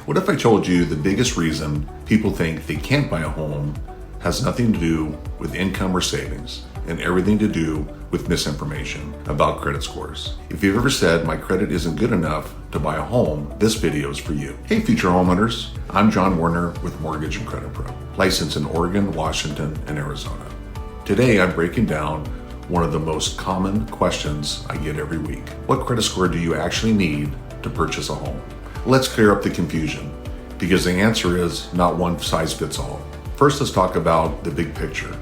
What if I told you the biggest reason people think they can't buy a home has nothing to do with income or savings and everything to do with misinformation about credit scores? If you've ever said my credit isn't good enough to buy a home, this video is for you. Hey future homeowners, I'm John Werner with Mortgage and Credit Pro, licensed in Oregon, Washington, and Arizona. Today I'm breaking down one of the most common questions I get every week. What credit score do you actually need to purchase a home? Let's clear up the confusion, because the answer is not one size fits all. First, let's talk about the big picture.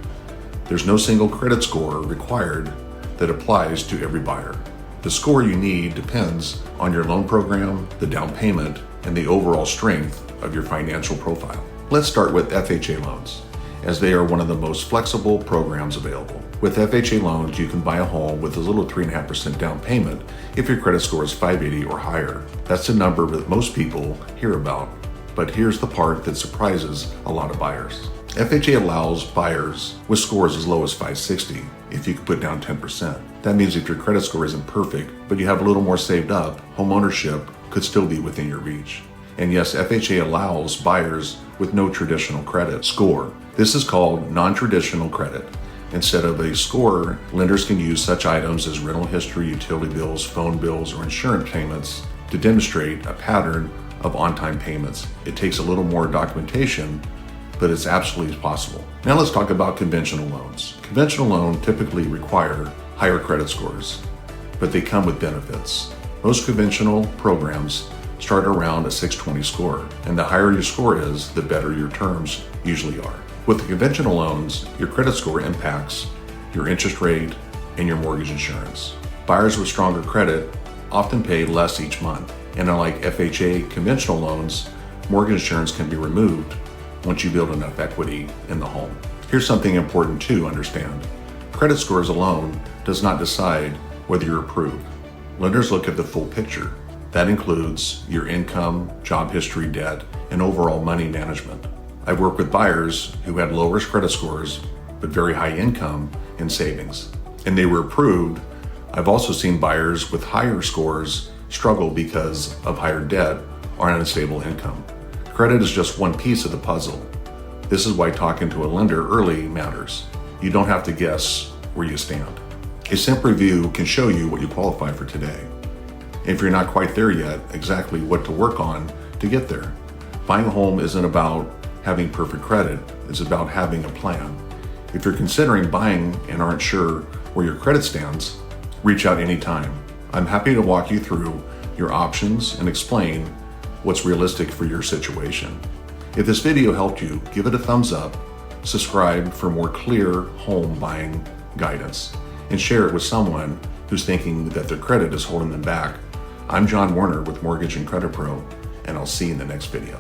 There's no single credit score required that applies to every buyer. The score you need depends on your loan program, the down payment, and the overall strength of your financial profile. Let's start with FHA loans, as they are one of the most flexible programs available. With FHA loans, you can buy a home with as little as 3.5% down payment if your credit score is 580 or higher. That's the number that most people hear about, but here's the part that surprises a lot of buyers. FHA allows buyers with scores as low as 560 if you can put down 10%. That means if your credit score isn't perfect, but you have a little more saved up, home ownership could still be within your reach. And yes, FHA allows buyers with no traditional credit score. This is called non-traditional credit. Instead of a score, lenders can use such items as rental history, utility bills, phone bills, or insurance payments to demonstrate a pattern of on-time payments. It takes a little more documentation, but it's absolutely possible. Now let's talk about conventional loans. Conventional loans typically require higher credit scores, but they come with benefits. Most conventional programs start around a 620 score, and the higher your score is, the better your terms usually are. With the conventional loans, your credit score impacts your interest rate and your mortgage insurance. Buyers with stronger credit often pay less each month, and unlike FHA conventional loans, mortgage insurance can be removed once you build enough equity in the home. Here's something important to understand. Credit scores alone does not decide whether you're approved. Lenders look at the full picture. That includes your income, job history, debt, and overall money management. I've worked with buyers who had lower credit scores, but very high income and savings, and they were approved. I've also seen buyers with higher scores struggle because of higher debt or unstable income. Credit is just one piece of the puzzle. This is why talking to a lender early matters. You don't have to guess where you stand. A simple review can show you what you qualify for today. If you're not quite there yet, exactly what to work on to get there. Buying a home isn't about having perfect credit, it's about having a plan. If you're considering buying and aren't sure where your credit stands, reach out anytime. I'm happy to walk you through your options and explain what's realistic for your situation. If this video helped you, give it a thumbs up, subscribe for more clear home buying guidance, and share it with someone who's thinking that their credit is holding them back. I'm John Werner with Mortgage and Credit Pro, and I'll see you in the next video.